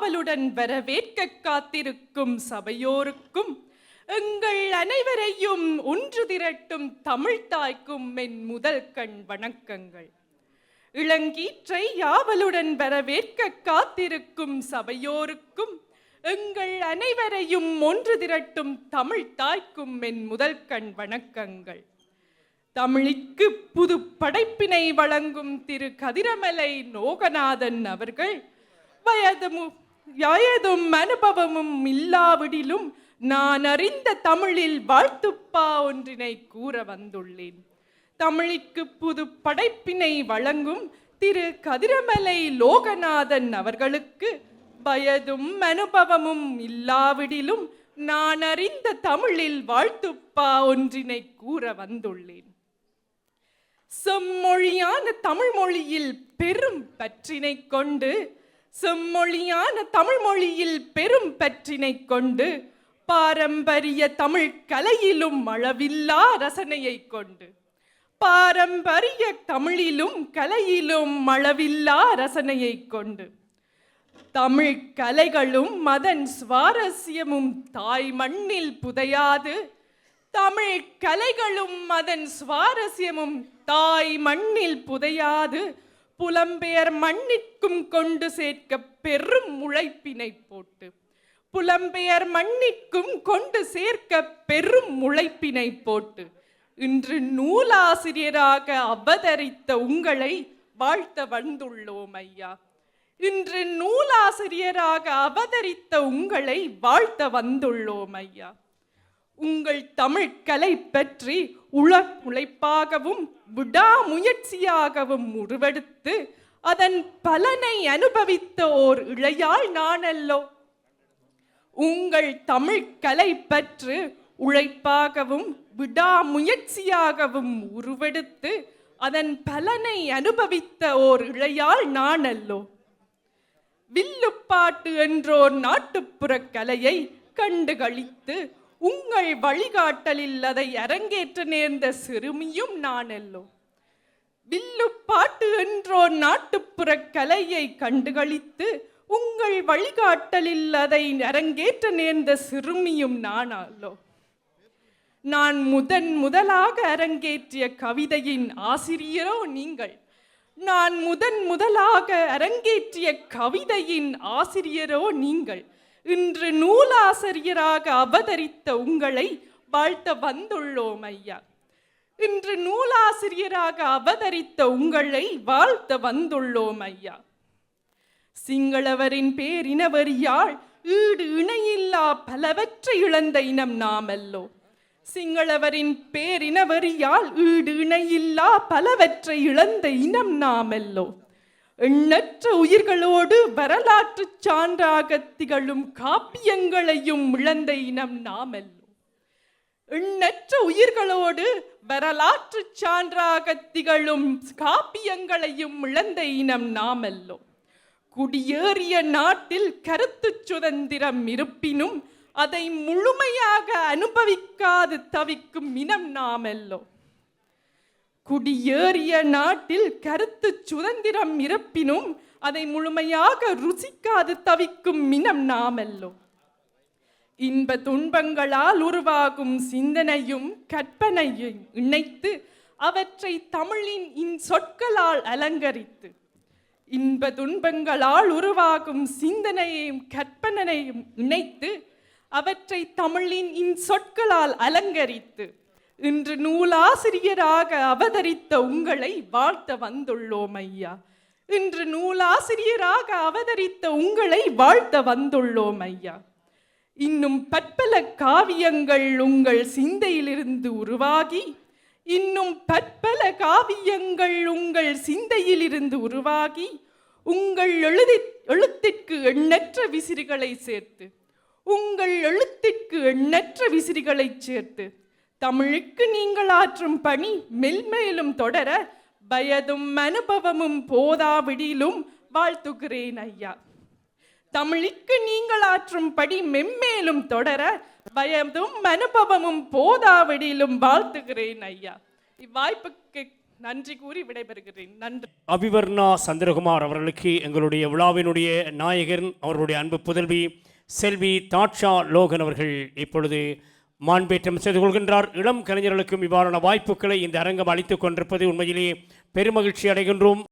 ஆவலுடன் வரவேற்க காத்திருக்கும் சபையோருக்கும் எங்கள் அனைவரையும் ஒன்று திரட்டும் தமிழ் தாய்க்கும் என் முதல் கண் வணக்கங்கள். இளங்கீற்றை ஆவலுடன் வரவேற்க காத்திருக்கும் சபையோருக்கும் எங்கள் அனைவரையும் ஒன்று திரட்டும் தமிழ் தாய்க்கும் என் முதல் கண் வணக்கங்கள். தமிழுக்கு புது படைப்பினை வழங்கும் திரு கதிரமலை லோகநாதன் அவர்கள் வயதும் அனுபவமும் இல்லாவிடிலும் நான் அறிந்த தமிழில் வாழ்த்துப்பா ஒன்றினை கூற வந்துள்ளேன். தமிழுக்கு புது படைப்பினை வழங்கும் திரு கதிரமலை லோகநாதன் அவர்களுக்கு வயதும் அனுபவமும் இல்லாவிடிலும் நான் அறிந்த தமிழில் வாழ்த்துப்பா ஒன்றினை கூற வந்துள்ளேன். செம்மொழியான தமிழ் மொழியில் பெரும் பற்றினை கொண்டு பாரம்பரிய தமிழ் கலையிலும் அளவில்லா ரசனையை கொண்டு பாரம்பரிய தமிழிலும் கலையிலும் அளவில்லா ரசனையை கொண்டு தமிழ் கலைகளும் மதன் சுவாரஸ்யமும் தாய் மண்ணில் புதையாது தமிழ் கலைகளும் மதன் சுவாரஸ்யமும் தாய் மண்ணில் புதையாது புலம்பெயர் மண்ணிற்கும் கொண்டு சேர்க்க பெரும் உழைப்பினை போட்டு இன்று நூலாசிரியராக அவதரித்த உங்களை வாழ்த்த வந்துள்ளோம் ஐயா. உங்கள் தமிழ் கலை பற்றி உழைப்பாகவும் விடாமுயற்சியாகவும் உருவெடுத்து அதன் பலனை அனுபவித்த ஓர் இளையாள் நானல்லோ. உங்கள் தமிழ் கலை பற்றி உழைப்பாகவும் விடாமுயற்சியாகவும் உருவெடுத்து அதன் பலனை அனுபவித்த ஓர் இளையாள் நானல்லோ. வில்லுப்பாட்டு என்றோர் நாட்டுப்புற கலையை கண்டுகளித்து உங்கள் வழிகாட்டலில் அதை அரங்கேற்ற நேர்ந்த சிறுமியும் நானல்லோ. வில்லுப்பாட்டு என்றோர் நாட்டுப்புற கலையை கண்டுகளித்து உங்கள் வழிகாட்டலில் அதை அரங்கேற்ற நேர்ந்த சிறுமியும் நானல்லோ. நான் முதலாக அரங்கேற்றிய கவிதையின் ஆசிரியரோ நீங்கள். இன்று நூலாசிரியராக அவதரித்த உங்களை வாழ்த்த வந்துள்ளோம் ஐயா. சிங்களவரின் பேரினவரியால் ஈடு இணையில்லா பலவற்றை இழந்த இனம் நாமல்லோ. எண்ணற்ற உயிர்களோடு வரலாற்று சான்றாக திகழும் காப்பியங்களையும் இழந்த இனம் நாமல்லோ. குடியேறிய நாட்டில் கருத்து சுதந்திரம் இருப்பினும் அதை முழுமையாக அனுபவிக்காது தவிக்கும் இனம் நாமல்லோ. இன்ப துன்பங்களால் உருவாகும் சிந்தனையும் கற்பனையும் இணைத்து அவற்றை தமிழின் சொற்களால் அலங்கரித்து இன்று நூலாசிரியராக அவதரித்த உங்களை வாழ்த்த வந்துள்ளோம் ஐயா. இன்னும் பற்பல காவியங்கள் உங்கள் சிந்தையிலிருந்து உருவாகி உங்கள் எழுத்திற்கு எண்ணற்ற விசிறிகளை சேர்த்து தமிழுக்கு நீங்கள் ஆற்றும் பணி மென்மேலும் தொடர வயதும் அனுபவமும் போதாவிடிலும் வாழ்த்துகிறேன் ஐயா. இவ்வாய்ப்புக்கு நன்றி கூறி விடைபெறுகிறேன். நன்றி. அபிவர்ணா சந்திரகுமார் அவர்களுக்கு எங்களுடைய விழாவினுடைய நாயகன் அவர்களுடைய அன்பு புதல்வி செல்வி தாட்சா லோகன் அவர்கள் இப்பொழுது மாண்பேற்றம் செய்து கொள்கின்றார். இளம் கலைஞர்களுக்கும் இவ்வாறான வாய்ப்புகளை இந்த அரங்கம் அளித்துக் கொண்டிருப்பது உண்மையிலே பெருமகிழ்ச்சி அடைகின்றோம்.